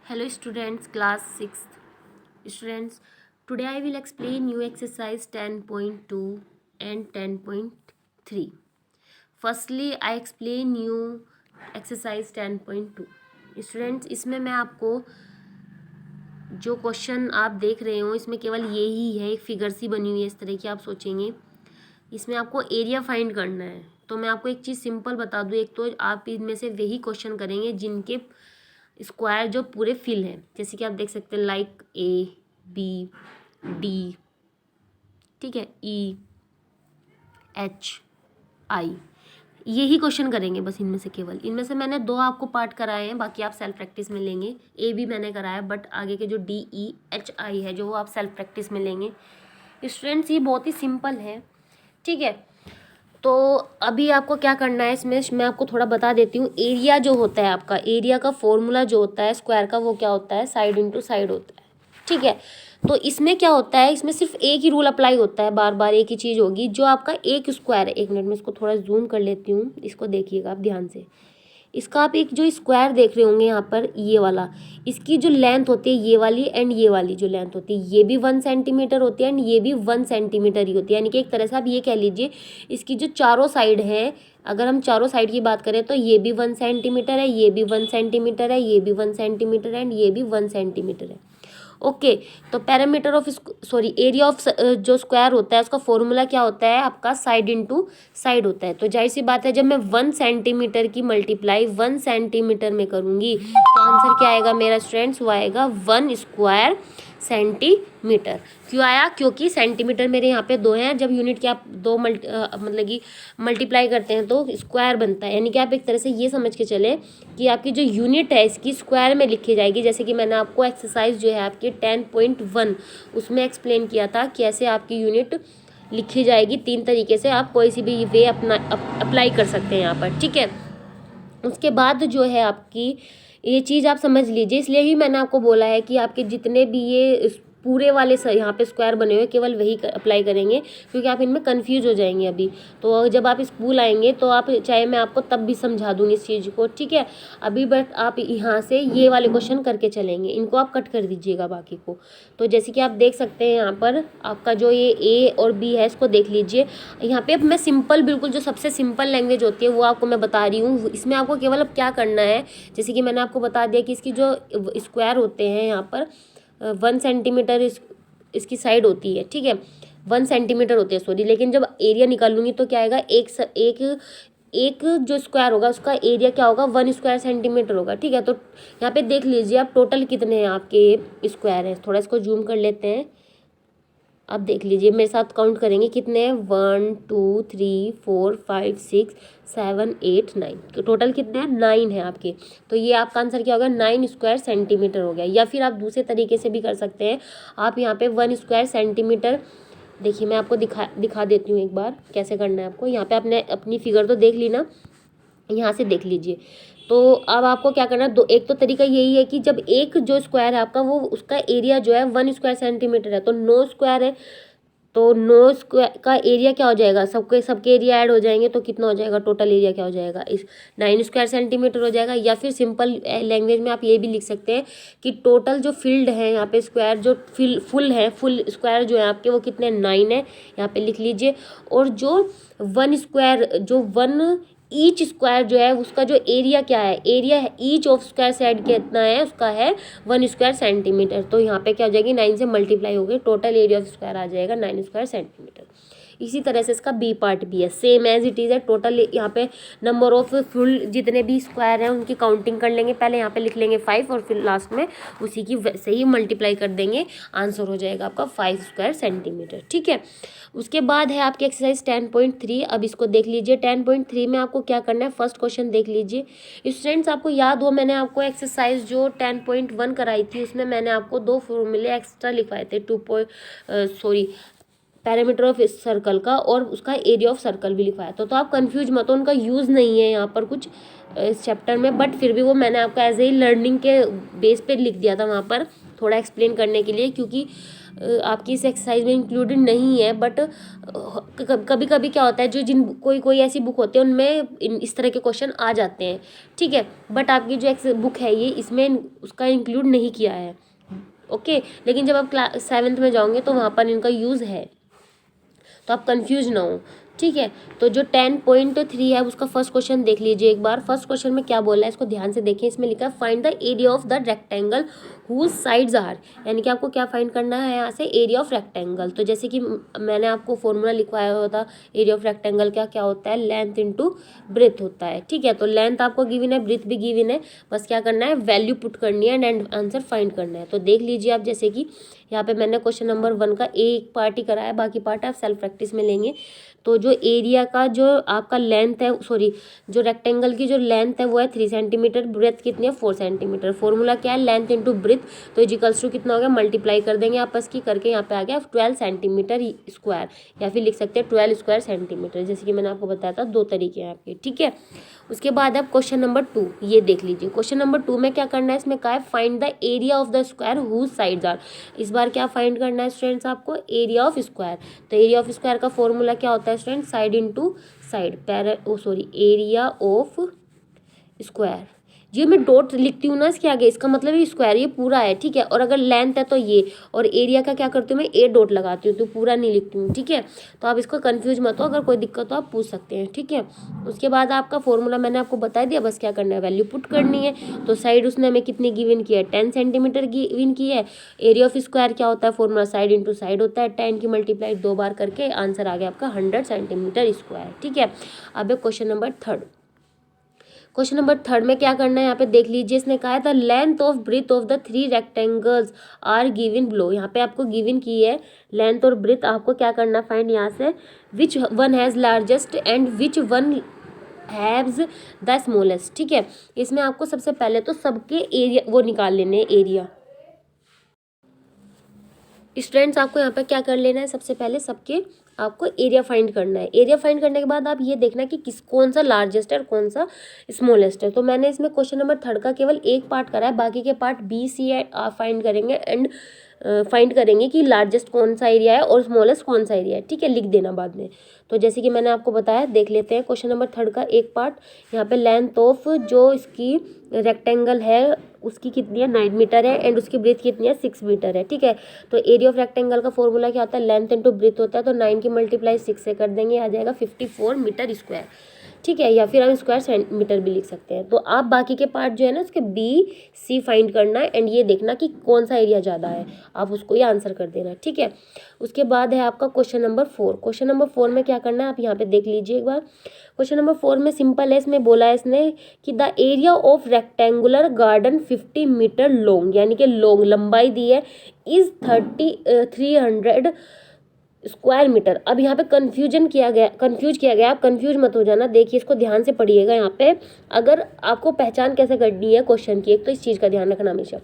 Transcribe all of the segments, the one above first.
Hello students, class 6th. Students, today I will explain new exercise 10.2 and 10.3. Firstly, I explain new exercise 10.2. Students, इसमें मैं आपको जो question आप देख रहे हो इसमें केवल ये ही है, एक फिगर सी बनी हुई है इस तरह की। आप सोचेंगे इसमें आपको एरिया फाइंड करना है, तो मैं आपको एक चीज़ सिंपल बता दूँ। एक तो आप इनमें से वही क्वेश्चन करेंगे जिनके स्क्वायर जो पूरे फिल हैं, जैसे कि आप देख सकते हैं लाइक ए बी डी, ठीक है, ई एच आई, यही क्वेश्चन करेंगे बस इनमें से। केवल इनमें से मैंने 2 आपको पार्ट कराए हैं, बाकी आप सेल्फ प्रैक्टिस में लेंगे। ए भी मैंने कराया, बट आगे के जो डी ई एच आई है जो वो आप सेल्फ प्रैक्टिस में लेंगे। स्टूडेंट्स, ये बहुत ही सिंपल है, ठीक है। तो अभी आपको क्या करना है, इसमें मैं आपको थोड़ा बता देती हूँ। एरिया जो होता है आपका, एरिया का फॉर्मूला जो होता है स्क्वायर का, वो क्या होता है, साइड इंटू साइड होता है, ठीक है। तो इसमें क्या होता है, इसमें सिर्फ एक ही रूल अप्लाई होता है, बार बार एक ही चीज़ होगी। जो आपका एक स्क्वायर है, 1 मिनट में इसको थोड़ा जूम कर लेती हूँ, इसको देखिएगा आप ध्यान से। इसका आप एक जो स्क्वायर देख रहे होंगे यहाँ पर, ये वाला, इसकी जो लेंथ होती है ये वाली एंड ये वाली जो लेंथ होती है, ये भी 1 सेंटीमीटर होती है एंड ये भी 1 सेंटीमीटर ही होती है। यानी कि एक तरह से आप ये कह लीजिए, इसकी जो चारों साइड है, अगर हम चारों साइड की बात करें तो ये भी 1 सेंटीमीटर है, ये भी 1 सेंटीमीटर है, ये भी 1 सेंटीमीटर है एंड ये भी 1 सेंटीमीटर है। ओके, तो पैरामीटर ऑफ एरिया ऑफ जो स्क्वायर होता है उसका फॉर्मूला क्या होता है आपका, साइड इनटू साइड होता है। तो जाहिर सी बात है, जब मैं 1 सेंटीमीटर की मल्टीप्लाई 1 सेंटीमीटर में करूँगी तो आंसर क्या आएगा मेरा स्टूडेंट्स, वो आएगा 1 स्क्वायर सेंटीमीटर। क्यों आया, क्योंकि सेंटीमीटर मेरे यहाँ पे 2 हैं। जब यूनिट के आप 2 मतलब कि मल्टीप्लाई करते हैं तो स्क्वायर बनता है। यानी कि आप एक तरह से ये समझ के चले कि आपकी जो यूनिट है इसकी स्क्वायर में लिखी जाएगी। जैसे कि मैंने आपको एक्सरसाइज जो है आपकी 10.1 उसमें एक्सप्लेन किया था कि ऐसे आपकी यूनिट लिखी जाएगी 3 तरीके से। आप कोई सी भी वे अपना अप्लाई कर सकते हैं यहाँ पर, ठीक है। उसके बाद जो है आपकी ये चीज़ आप समझ लीजिए, इसलिए ही मैंने आपको बोला है कि आपके जितने भी ये पूरे वाले यहाँ पे स्क्वायर बने हुए केवल वही अप्लाई करेंगे, क्योंकि आप इनमें कंफ्यूज हो जाएंगे अभी। तो जब आप स्कूल आएंगे तो आप चाहे मैं आपको तब भी समझा दूंगी इस चीज़ को, ठीक है। अभी बट आप यहाँ से ये वाले क्वेश्चन करके चलेंगे, इनको आप कट कर दीजिएगा बाकी को। तो जैसे कि आप देख सकते हैं यहाँ पर आपका जो ये ए और बी है इसको देख लीजिए। यहाँ पे अब मैं सिंपल, बिल्कुल जो सबसे सिंपल लैंग्वेज होती है वो आपको मैं बता रही हूँ। इसमें आपको केवल अब क्या करना है, जैसे कि मैंने आपको बता दिया कि इसकी जो स्क्वायर होते हैं यहाँ पर 1 सेंटीमीटर इसकी साइड होती है, ठीक है, 1 सेंटीमीटर होती है सॉरी। लेकिन जब एरिया निकालूंगी तो क्या आएगा, एक जो स्क्वायर होगा उसका एरिया क्या होगा, 1 स्क्वायर सेंटीमीटर होगा, ठीक है। तो यहाँ पे देख लीजिए आप टोटल कितने हैं आपके स्क्वायर है। थोड़ा इसको जूम कर लेते हैं, आप देख लीजिए मेरे साथ काउंट करेंगे कितने हैं, 1 2 3 4 5 6 7 8 9, तो टोटल कितने हैं, 9 है आपके। तो ये आपका आंसर क्या होगा, 9 स्क्वायर सेंटीमीटर हो गया। या फिर आप दूसरे तरीके से भी कर सकते हैं, आप यहाँ पे 1 स्क्वायर सेंटीमीटर, देखिए मैं आपको दिखा देती हूँ एक बार कैसे करना है आपको। यहाँ पे आपने अपनी फिगर तो देख ली ना, यहाँ से देख लीजिए। तो अब आपको क्या करना है, एक तो तरीका यही है कि जब एक जो स्क्वायर है आपका वो उसका एरिया जो है 1 स्क्वायर सेंटीमीटर है, तो 9 स्क्वायर है, तो 9 स्क्वायर का एरिया क्या हो जाएगा, सबके एरिया ऐड हो जाएंगे तो कितना हो जाएगा, टोटल एरिया क्या हो जाएगा, इस 9 स्क्वायर सेंटीमीटर हो जाएगा। या फिर सिंपल लैंग्वेज में आप ये भी लिख सकते हैं कि टोटल जो फील्ड है यहाँ पे स्क्वायर जो फुल स्क्वायर जो है आपके वो कितने 9 है, यहाँ पे लिख लीजिए। और जो 1 स्क्वायर जो 1 ईच स्क्वायर जो है उसका जो एरिया क्या है, एरिया है ईच ऑफ स्क्वायर साइड कितना है, उसका है 1 स्क्वायर सेंटीमीटर। तो यहाँ पे क्या हो जाएगी, 9 से मल्टीप्लाई हो गई, टोटल एरिया ऑफ स्क्वायर आ जाएगा 9 स्क्वायर सेंटीमीटर। इसी तरह से इसका बी पार्ट भी है, सेम एज इट इज़ है। टोटल यहाँ पे नंबर ऑफ फुल जितने भी स्क्वायर हैं उनकी काउंटिंग कर लेंगे, पहले यहाँ पे लिख लेंगे 5 और फिर लास्ट में उसी की वैसे ही मल्टीप्लाई कर देंगे, आंसर हो जाएगा आपका 5 स्क्वायर सेंटीमीटर, ठीक है। उसके बाद है आपकी एक्सरसाइज 10.3। अब इसको देख लीजिए, 10.3 में आपको क्या करना है, फर्स्ट क्वेश्चन देख लीजिए। स्टूडेंट्स, आपको याद हो मैंने आपको एक्सरसाइज जो 10.1 कराई थी उसमें मैंने आपको 2 फॉर्मूले एक्स्ट्रा लिखवाए थे, पैरामीटर ऑफ सर्कल का और उसका एरिया ऑफ सर्कल भी लिखवाया था। तो आप कंफ्यूज मत हो, उनका यूज़ नहीं है यहाँ पर कुछ इस चैप्टर में, बट फिर भी वो मैंने आपको एज ए लर्निंग के बेस पे लिख दिया था वहाँ पर। थोड़ा एक्सप्लेन करने के लिए, क्योंकि आपकी इस एक्सरसाइज में इंक्लूडेड नहीं है, बट कभी कभी क्या होता है जो जिन कोई ऐसी बुक होती है उनमें इस तरह के क्वेश्चन आ जाते हैं, ठीक है, बट आपकी जो बुक है ये इसमें उसका इंक्लूड नहीं किया है, ओके। लेकिन जब आप क्लास 7th में जाओगे तो वहाँ पर इनका यूज़ है, तो आप कंफ्यूज ना हो, ठीक है। तो जो 10.3 है उसका फर्स्ट क्वेश्चन देख लीजिए एक बार। फर्स्ट क्वेश्चन में क्या बोला है इसको ध्यान से देखिए। इसमें लिखा है find the area of the rectangle whose sides are, यानी कि आपको क्या फाइंड करना है यहाँ से, एरिया ऑफ रेक्टेंगल। तो जैसे कि मैंने आपको फॉर्मूला लिखवाया हुआ था एरिया ऑफ रेक्टेंगल का, क्या होता है, लेंथ इंटू ब्रेथ होता है, ठीक है। तो लेंथ आपको गिवन है, ब्रेथ भी गिवन है, बस क्या करना है, वैल्यू पुट करनी है एंड आंसर फाइंड करना है। तो देख लीजिए आप, जैसे कि यहाँ पे मैंने क्वेश्चन नंबर 1 का एक पार्ट ही कराया, बाकी पार्ट आप सेल्फ प्रैक्टिस में लेंगे। तो जो एरिया का जो आपका लेंथ है, सॉरी जो रेक्टेंगल की जो लेंथ है वो है 3 सेंटीमीटर, ब्रेथ कितनी है 4 सेंटीमीटर। फॉर्मूला क्या है, लेंथ इंटू ब्रेथ, तो इजिकल्स टू कितना हो गया, मल्टीप्लाई कर देंगे आपस की करके, यहाँ पे आ गया 12 सेंटीमीटर स्क्वायर, या फिर लिख सकते हैं 12 स्क्वायर सेंटीमीटर, जैसे कि मैंने आपको बताया था 2 तरीके हैं आपके, ठीक है। उसके बाद अब क्वेश्चन नंबर 2 ये देख लीजिए। क्वेश्चन नंबर 2 में क्या करना है, इसमें कहा है find the area of the square whose sides are. इस बार क्या फाइंड करना है स्टूडेंट्स, आपको एरिया ऑफ स्क्वायर। तो एरिया ऑफ स्क्वायर का फॉर्मूला क्या होता है student, side into side, area of square. ये मैं डॉट लिखती हूँ ना इसके आगे, इसका मतलब ये स्क्वायर ये पूरा है, ठीक है। और अगर लेंथ है तो ये, और एरिया का क्या करती हूँ मैं, ए डॉट लगाती हूँ, तो पूरा नहीं लिखती हूँ, ठीक है। तो आप इसको कंफ्यूज मत हो, अगर कोई दिक्कत हो आप पूछ सकते हैं, ठीक है। उसके बाद आपका फॉर्मूला मैंने आपको बता दिया, बस क्या करना है, वैल्यू पुट करनी है। तो साइड उसने हमें कितनी गिवन की है, 10 सेंटीमीटर गिवन की है। एरिया ऑफ स्क्वायर क्या होता है, फॉर्मूला साइड इंटू साइड होता है, 10 की मल्टीप्लाई 2 बार करके आंसर आ गया आपका 100 सेंटीमीटर स्क्वायर, ठीक है। अब क्वेश्चन नंबर 3। क्वेश्चन नंबर 3 में क्या करना है, यहाँ पे देख लीजिए। इसने कहा है the length of breadth of the 3 rectangles are given below. यहाँ पे आपको गिवन की है लेंथ और ब्रेथ, आपको क्या करना है फाइंड यहाँ से, which one has largest and which one haves the smallest, ठीक है। इसमें आपको सबसे पहले तो सबके एरिया वो निकाल लेने हैं, एरिया। स्टूडेंट्स आपको यहाँ पे क्या कर लेना है, सबसे पहले सबके आपको एरिया फाइंड करना है। एरिया फाइंड करने के बाद आप ये देखना कि कौन सा लार्जेस्ट है और कौन सा स्मॉलेस्ट है। तो मैंने इसमें क्वेश्चन नंबर 3 का केवल एक पार्ट करा है, बाकी के पार्ट बी सी आप फाइंड करेंगे एंड फाइंड करेंगे कि लार्जेस्ट कौन सा एरिया है और स्मॉलेस्ट कौन सा एरिया है, ठीक है, लिख देना बाद में। तो जैसे कि मैंने आपको बताया, देख लेते हैं क्वेश्चन नंबर 3 का एक पार्ट। यहाँ पे लेंथ ऑफ जो इसकी रेक्टेंगल है उसकी कितनी है, 9 मीटर है, एंड उसकी ब्रेथ कितनी है, 6 मीटर है, ठीक है। तो एरिया ऑफ रेक्टेंगल का फॉर्मूला क्या होता है, लेंथ इंटू ब्रेथ होता है, तो 9 की मल्टीप्लाई 6 से कर देंगे, आ जाएगा 54 मीटर स्क्वायर, ठीक है। या फिर हम स्क्वायर सेंटीमीटर भी लिख सकते हैं। तो आप बाकी के पार्ट जो है ना उसके बी सी फाइंड करना है एंड ये देखना कि कौन सा एरिया ज़्यादा है, आप उसको ही आंसर कर देना, ठीक है। उसके बाद है आपका क्वेश्चन नंबर 4। क्वेश्चन नंबर 4 में क्या करना है, आप यहाँ पे देख लीजिए एक बार। क्वेश्चन नंबर 4 में सिंपल है, इसमें बोला है इसने कि the area of rectangular garden 50 metre long, यानी कि लॉन्ग लंबाई दी है, इज 300 स्क्वायर मीटर। अब यहाँ पे कंफ्यूज किया गया, आप कंफ्यूज मत हो जाना, देखिए इसको ध्यान से पढ़िएगा। यहाँ पे अगर आपको पहचान कैसे करनी है क्वेश्चन की, एक तो इस चीज़ का ध्यान रखना हमेशा।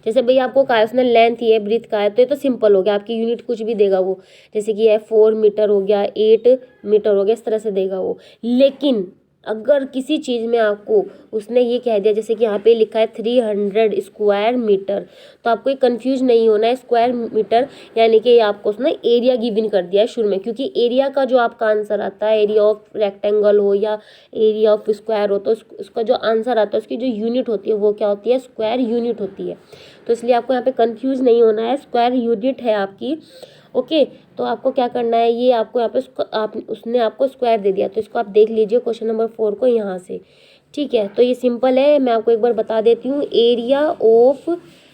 जैसे भैया आपको कहा उसने लेंथ ही है, ब्रीथ का है, तो ये तो सिंपल हो गया, आपकी यूनिट कुछ भी देगा वो, जैसे कि है 4 मीटर हो गया, 8 मीटर हो गया, इस तरह से देगा वो। लेकिन अगर किसी चीज़ में आपको उसने ये कह दिया, जैसे कि यहाँ पे लिखा है 300 स्क्वायर मीटर, तो आपको ये कंफ्यूज नहीं होना है, स्क्वायर मीटर यानी कि आपको उसने एरिया गिवन कर दिया है शुरू में, क्योंकि एरिया का जो आपका आंसर आता है, एरिया ऑफ रेक्टेंगल हो या एरिया ऑफ स्क्वायर हो, तो उसका जो आंसर आता है उसकी जो यूनिट होती है वो क्या होती है, स्क्वायर यूनिट होती है। तो इसलिए आपको यहाँ पे कंफ्यूज नहीं होना है, स्क्वायर यूनिट है आपकी, ओके। तो आपको क्या करना है, ये आपको यहाँ पे उसने आपको स्क्वायर दे दिया, तो इसको आप देख लीजिए क्वेश्चन नंबर 4 को यहाँ से, ठीक है। तो ये सिंपल है, मैं आपको एक बार बता देती हूँ। Area of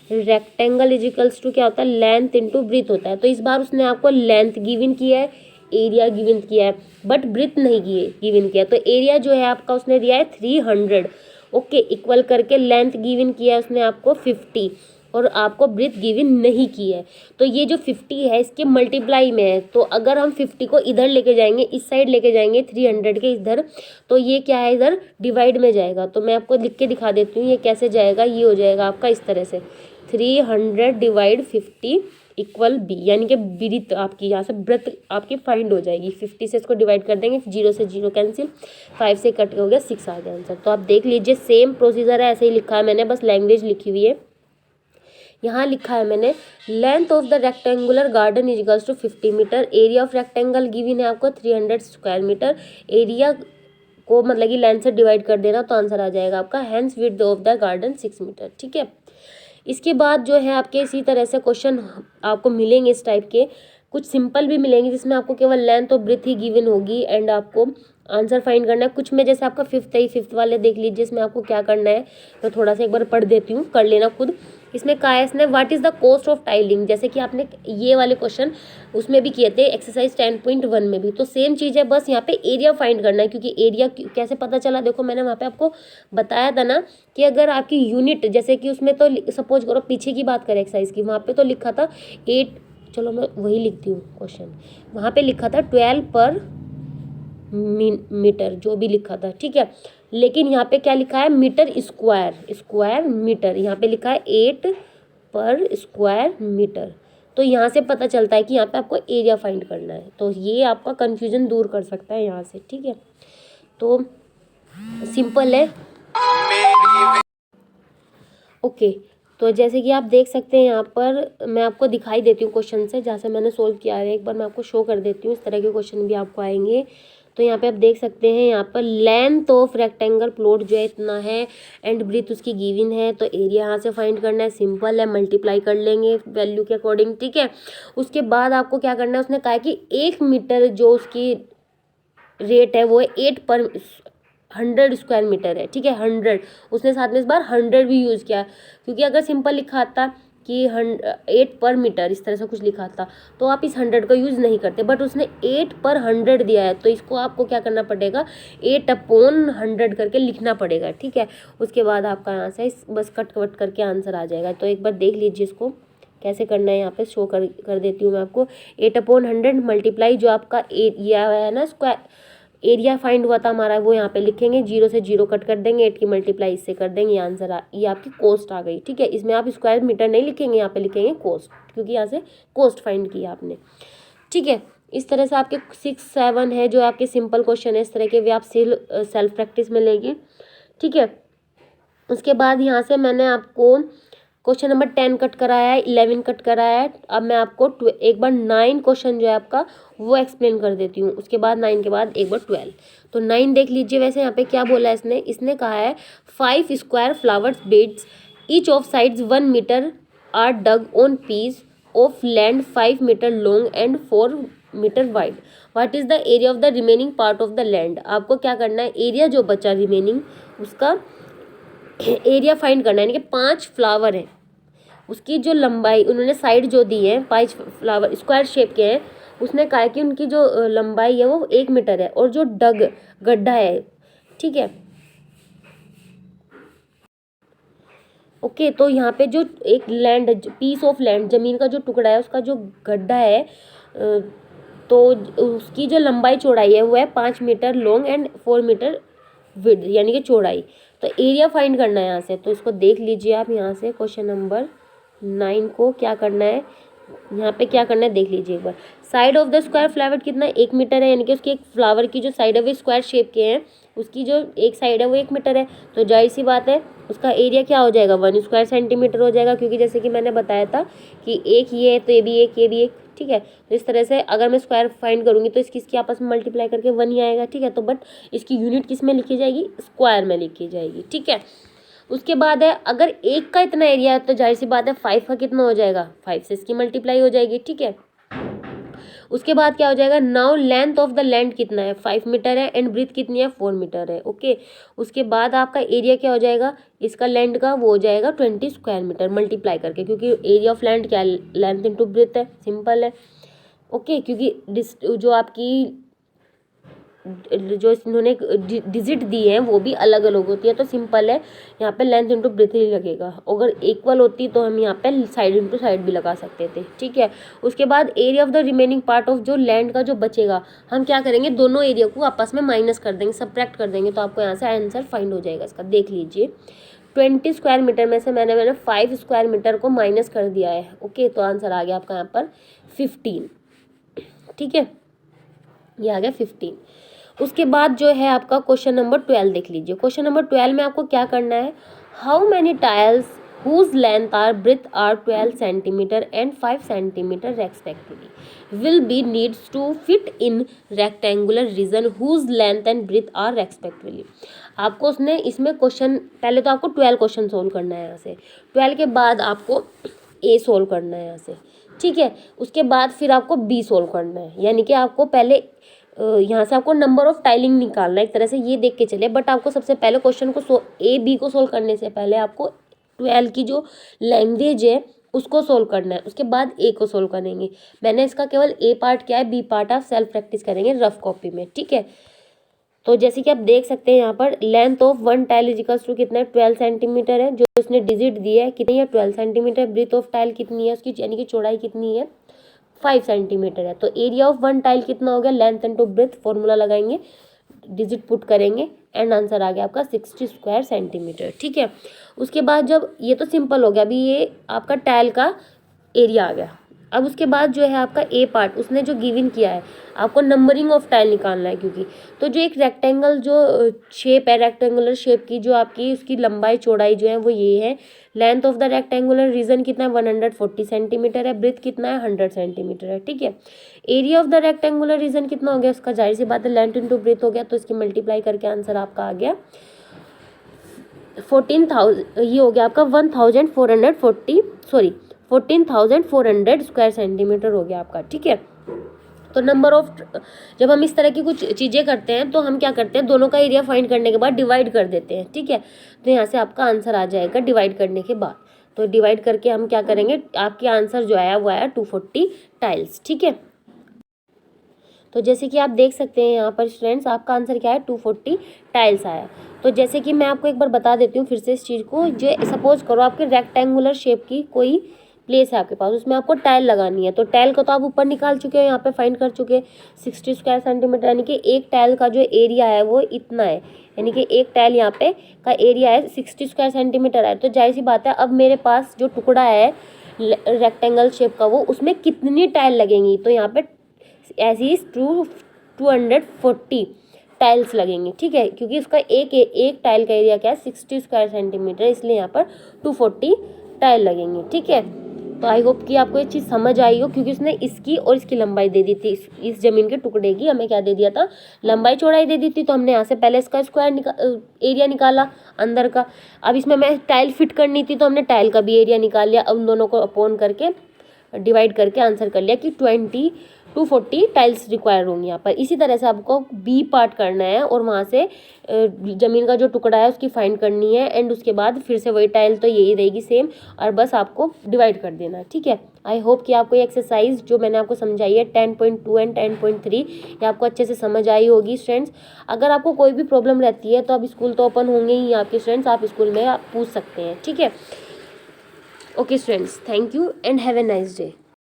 rectangle is equals to क्या होता है, लेंथ इंटू ब्रीथ होता है। तो इस बार उसने आपको लेंथ गिवन किया है, एरिया गिवन किया है, बट ब्रीथ नहीं गिवन किया। तो एरिया जो है आपका उसने दिया है 300, ओके, इक्वल करके लेंथ गिवन किया है उसने आपको 50 और आपको ब्रीथ गिवन नहीं की है। तो ये जो 50 है इसके मल्टीप्लाई में है, तो अगर हम 50 को इधर लेके जाएंगे, इस साइड लेके जाएंगे 300 के इधर, तो ये क्या है, इधर डिवाइड में जाएगा। तो मैं आपको लिख के दिखा देती हूँ ये कैसे जाएगा। ये हो जाएगा आपका इस तरह से 300 डिवाइड 50 इक्वल बी, यानी कि ब्रीथ आपकी यहाँ से ब्रेथ आपकी फाइंड हो जाएगी। 50 से इसको डिवाइड कर देंगे, 0 से 0 कैंसिल, 5 से कट हो गया, 6 आ गया आंसर। तो आप देख लीजिए सेम प्रोसीजर है, ऐसे ही लिखा है मैंने, बस लैंग्वेज लिखी हुई है। यहाँ लिखा है मैंने length of the rectangular garden is equals to 50 metre, area of rectangle given है आपको 300 स्क्वायर मीटर, एरिया को मतलब कि लेंथ से डिवाइड कर देना तो आंसर आ जाएगा आपका hence width of the garden 6 metre. ठीक है, इसके बाद जो है आपके इसी तरह से क्वेश्चन आपको मिलेंगे इस टाइप के, कुछ सिंपल भी मिलेंगे जिसमें आपको केवल लेंथ और ब्रेथ ही गिवन होगी एंड आपको आंसर फाइंड करना है। कुछ में जैसे आपका फिफ्थ वाले देख लीजिए, इसमें आपको क्या करना है, तो थोड़ा सा एक बार पढ़ देती हूँ, कर लेना खुद। इसमें कहा है इसने what is the cost of tiling, जैसे कि आपने ये वाले क्वेश्चन उसमें भी किए थे एक्सरसाइज 10.1 में भी, तो सेम चीज़ है, बस यहाँ पे एरिया फाइंड करना है। क्योंकि एरिया कैसे पता चला, देखो मैंने वहाँ पे आपको बताया था ना कि अगर आपकी यूनिट, जैसे कि उसमें तो सपोज करो पीछे की बात करें एक्सरसाइज की, वहाँ पे तो लिखा था 8, चलो मैं वही लिखती हूँ क्वेश्चन, वहाँ पे लिखा था 12 पर मीटर, जो भी लिखा था, ठीक है। लेकिन यहाँ पे क्या लिखा है, मीटर स्क्वायर मीटर, यहाँ पे लिखा है 8 पर स्क्वायर मीटर। तो यहाँ से पता चलता है कि यहाँ पे आपको एरिया फाइंड करना है, तो ये आपका कंफ्यूजन दूर कर सकता है यहाँ से। ठीक है, तो सिंपल है। ओके, तो जैसे कि आप देख सकते हैं यहाँ पर मैं आपको दिखाई देती हूँ क्वेश्चन से, जहाँ से मैंने सोल्व किया है, एक बार मैं आपको शो कर देती हूँ। इस तरह के क्वेश्चन भी आपको आएंगे। तो यहाँ पे आप देख सकते हैं, यहाँ पर लेंथ ऑफ रेक्टेंगल प्लॉट जो है इतना है एंड ब्रीथ उसकी गिवन है, तो एरिया यहाँ से फाइंड करना है, सिंपल है, मल्टीप्लाई कर लेंगे वैल्यू के अकॉर्डिंग। ठीक है, उसके बाद आपको क्या करना है, उसने कहा कि 1 मीटर जो उसकी रेट है वो है 8 पर 100 स्क्वायर मीटर है। ठीक है, 100, उसने साथ में इस बार 100 भी यूज़ किया, क्योंकि अगर सिंपल लिखा आता कि 8 पर मीटर इस तरह से कुछ लिखा था तो आप इस 100 का यूज़ नहीं करते, बट उसने 8 पर 100 दिया है, तो इसको आपको क्या करना पड़ेगा, 8/100 करके लिखना पड़ेगा। ठीक है, उसके बाद आपका यहाँ से बस कट करके आंसर आ जाएगा। तो एक बार देख लीजिए इसको कैसे करना है, यहाँ पे शो कर देती हूँ मैं आपको। 8/100 मल्टीप्लाई जो आपका एरिया है ना, स्क्वायर एरिया फाइंड हुआ था हमारा, वो यहाँ पे लिखेंगे, 0 से 0 कट कर देंगे, 8 की मल्टीप्लाई इससे कर देंगे, ये आंसर ये आपकी कॉस्ट आ गई। ठीक है, इसमें आप स्क्वायर मीटर नहीं लिखेंगे, यहाँ पे लिखेंगे कॉस्ट, क्योंकि यहाँ से कॉस्ट फाइंड किया आपने। ठीक है, इस तरह से आपके 6, 7 है जो आपके सिंपल क्वेश्चन है, इस तरह के भी आप सेल्फ प्रैक्टिस में लेंगे। ठीक है, उसके बाद यहाँ से मैंने आपको क्वेश्चन नंबर 10 कट कराया है, 11 कट कराया है। अब मैं आपको एक बार 9 क्वेश्चन जो है आपका वो एक्सप्लेन कर देती हूँ, उसके बाद 9 के बाद एक बार 12। तो 9 देख लीजिए, वैसे यहाँ पे क्या बोला है इसने कहा है 5 square flowers beds each of sides 1 metre are dug on piece of land 5 metre long and 4 metre wide. What is the area of the remaining part of the land. आपको क्या करना है, एरिया जो बचा रिमेनिंग उसका area find करना है, यानी कि 5 फ्लावर है, उसकी जो लंबाई उन्होंने साइड जो दी है 5 फ्लावर स्क्वायर शेप के हैं, उसने कहा है कि उनकी जो लंबाई है वो 1 मीटर है, और जो गड्ढा है, ठीक है। ओके, तो यहाँ पे जो एक लैंड पीस ऑफ लैंड जमीन का जो टुकड़ा है उसका जो गड्ढा है, तो उसकी जो लंबाई चौड़ाई है वो है 5 metre long and 4 metre width, यानी कि चौड़ाई। तो एरिया फाइंड करना है यहाँ से, तो इसको देख लीजिए आप यहाँ से क्वेश्चन नंबर 9 को क्या करना है, यहाँ पे क्या करना है देख लीजिए एक बार। Side of the square flower कितना 1 मीटर है, यानी कि उसकी एक फ्लावर की जो साइड है वो स्क्वायर शेप के हैं, उसकी जो एक साइड है वो 1 मीटर है, तो जाहिर सी बात है उसका एरिया क्या हो जाएगा 1 स्क्वायर सेंटीमीटर हो जाएगा, क्योंकि जैसे कि मैंने बताया था कि एक ये है तो ये भी एक। ठीक है, तो इस तरह से अगर मैं स्क्वायर फाइंड करूंगी तो इसकी आपस में मल्टीप्लाई करके 1 ही आएगा। ठीक है, तो बट इसकी यूनिट किस में लिखी जाएगी, स्क्वायर में लिखी जाएगी। ठीक है, उसके बाद है अगर 1 का इतना एरिया है तो जाहिर सी बात है 5 का कितना हो जाएगा, 5 से इसकी मल्टीप्लाई हो जाएगी। ठीक है, उसके बाद क्या हो जाएगा, now length of the land कितना है 5 मीटर है एंड ब्रीथ कितनी है 4 मीटर है। ओके, उसके बाद आपका एरिया क्या हो जाएगा इसका लैंड का, वो हो जाएगा 20 स्क्वायर मीटर मल्टीप्लाई करके, क्योंकि एरिया ऑफ लैंड क्या है, लेंथ इंटू ब्रीथ है, सिंपल है। ओके, क्योंकि जो आपकी जो इन्होंने डिजिट दी है वो भी अलग अलग होती है, तो सिंपल है, यहाँ पे लेंथ इंटू ब्रेथ ही लगेगा। अगर इक्वल होती तो हम यहाँ पे साइड इंटू साइड भी लगा सकते थे। ठीक है, उसके बाद area of the remaining part of जो लैंड का जो बचेगा, हम क्या करेंगे, दोनों एरिया को आपस में माइनस कर देंगे, सब्ट्रैक्ट कर देंगे, तो आपको यहाँ से आंसर फाइंड हो जाएगा इसका। देख लीजिए 20 स्क्वायर मीटर में से मैंने 5 स्क्वायर मीटर को माइनस कर दिया है। ओके, तो आंसर आ गया आपका यहाँ पर 15। ठीक है, ये आ गया 15। उसके बाद जो है आपका क्वेश्चन नंबर 12 देख लीजिए। क्वेश्चन नंबर 12 में आपको क्या करना है, how many tiles whose length or breadth are 12 centimeter and 5 centimeter respectively will be needs to fit in rectangular region whose length and breadth are respectively। आपको उसने इसमें क्वेश्चन, पहले तो आपको 12 क्वेश्चन सोल्व करना है यहाँ से, 12 के बाद आपको ए सोल्व करना है यहाँ से, ठीक है। उसके बाद फिर आपको बी सोल्व करना है, यानी कि आपको पहले यहाँ से आपको नंबर ऑफ टाइलिंग निकालना है, एक तरह से ये देख के चले। बट आपको सबसे पहले क्वेश्चन को ए बी को सोल्व करने से पहले आपको 12 की जो लैंग्वेज है उसको सोल्व करना है, उसके बाद ए को सोल्व करेंगे। मैंने इसका केवल ए पार्ट किया है, बी पार्ट आप सेल्फ प्रैक्टिस करेंगे रफ कॉपी में, ठीक है। तो जैसे कि आप देख सकते हैं यहाँ पर length of one tile is equals to कितना है 12 सेंटीमीटर है, जो उसने डिजिट दिया है कितनी है 12 सेंटीमीटर। ब्रीथ ऑफ टाइल कितनी है उसकी, यानी कि चौड़ाई कितनी है 5 सेंटीमीटर है। तो एरिया ऑफ वन टाइल कितना हो गया, लेंथ इनटू ब्रेथ, फॉर्मूला लगाएंगे, डिजिट पुट करेंगे एंड आंसर आ गया आपका 60 स्क्वायर सेंटीमीटर, ठीक है। उसके बाद जब ये तो सिंपल हो गया, अभी ये आपका टाइल का एरिया आ गया। अब उसके बाद जो है आपका ए पार्ट, उसने जो गिवन किया है आपको नंबरिंग ऑफ टाइल निकालना है, क्योंकि तो जो एक रेक्टेंगल जो शेप है, रेक्टेंगुलर शेप की जो आपकी उसकी लंबाई चौड़ाई जो है वो ये है। Length of the rectangular reason कितना है 140 सेंटीमीटर है, ब्रेथ कितना है 100 सेंटीमीटर है, ठीक है। Area of the rectangular reason कितना हो गया उसका, जाहिर सी बात है लेंथ इंटू ब्रेथ हो गया, तो इसकी मल्टीप्लाई करके आंसर आपका आ गया 14,000, ये हो गया आपका 14,400 स्क्वायर सेंटीमीटर हो गया आपका, ठीक है। तो नंबर ऑफ, जब हम इस तरह की कुछ चीज़ें करते हैं तो हम क्या करते हैं, दोनों का एरिया फाइंड करने के बाद डिवाइड कर देते हैं, ठीक है। तो यहाँ से आपका आंसर आ जाएगा डिवाइड करने के बाद। तो डिवाइड करके हम क्या करेंगे, आपके आंसर जो आया वो आया 240 टाइल्स, ठीक है। तो जैसे कि आप देख सकते हैं यहाँ पर स्टूडेंट्स, आपका आंसर क्या है 240 टाइल्स आया। तो जैसे कि मैं आपको एक बार बता देती हूँ फिर से इस चीज़ को, जो सपोज करो आपके रेक्टेंगुलर शेप की कोई प्लेस है आपके पास, उसमें आपको टाइल लगानी है। तो टाइल को तो आप ऊपर निकाल चुके हो, यहाँ पे फाइंड कर चुके हैं 60 स्क्वायर सेंटीमीटर, यानी कि एक टाइल का जो एरिया है वो इतना है, यानी कि एक टाइल यहाँ पे का एरिया है 60 स्क्वायर सेंटीमीटर है। तो जाहिर सी बात है अब मेरे पास जो टुकड़ा है रेक्टेंगल शेप का वो, उसमें कितनी टाइल लगेंगी, तो यहाँ पे ऐसी 240 टाइल्स लगेंगे, ठीक है। क्योंकि उसका एक टाइल का एरिया क्या है 60 स्क्वायर सेंटीमीटर, इसलिए यहाँ पर 240 टाइल लगेंगे, ठीक है। तो आई होप कि आपको ये चीज़ समझ आई हो, क्योंकि उसने इसकी और इसकी लंबाई दे दी थी, इस जमीन के टुकड़े की हमें क्या दे दिया था, लंबाई चौड़ाई दे दी थी। तो हमने यहाँ से पहले इसका स्क्वायर एरिया निकाला अंदर का। अब इसमें मैं टाइल फिट करनी थी तो हमने टाइल का भी एरिया निकाल लिया। अब उन दोनों को अपॉन करके डिवाइड करके आंसर कर लिया कि 240 टाइल्स रिक्वायर होंगी यहाँ पर। इसी तरह से आपको बी पार्ट करना है और वहाँ से ज़मीन का जो टुकड़ा है उसकी फाइंड करनी है, एंड उसके बाद फिर से वही टाइल तो यही रहेगी सेम, और बस आपको डिवाइड कर देना है, ठीक है। आई होप कि आपको ये एक्सरसाइज जो मैंने आपको समझाई है 10.2 एंड 10.3 ये आपको अच्छे से समझ आई होगी स्टूडेंट्स। अगर आपको कोई भी प्रॉब्लम रहती है तो अब स्कूल तो ओपन होंगे ही आपके स्टूडेंट्स, आप स्कूल में आप पूछ सकते हैं, ठीक है। Okay students, thank you and have a nice day.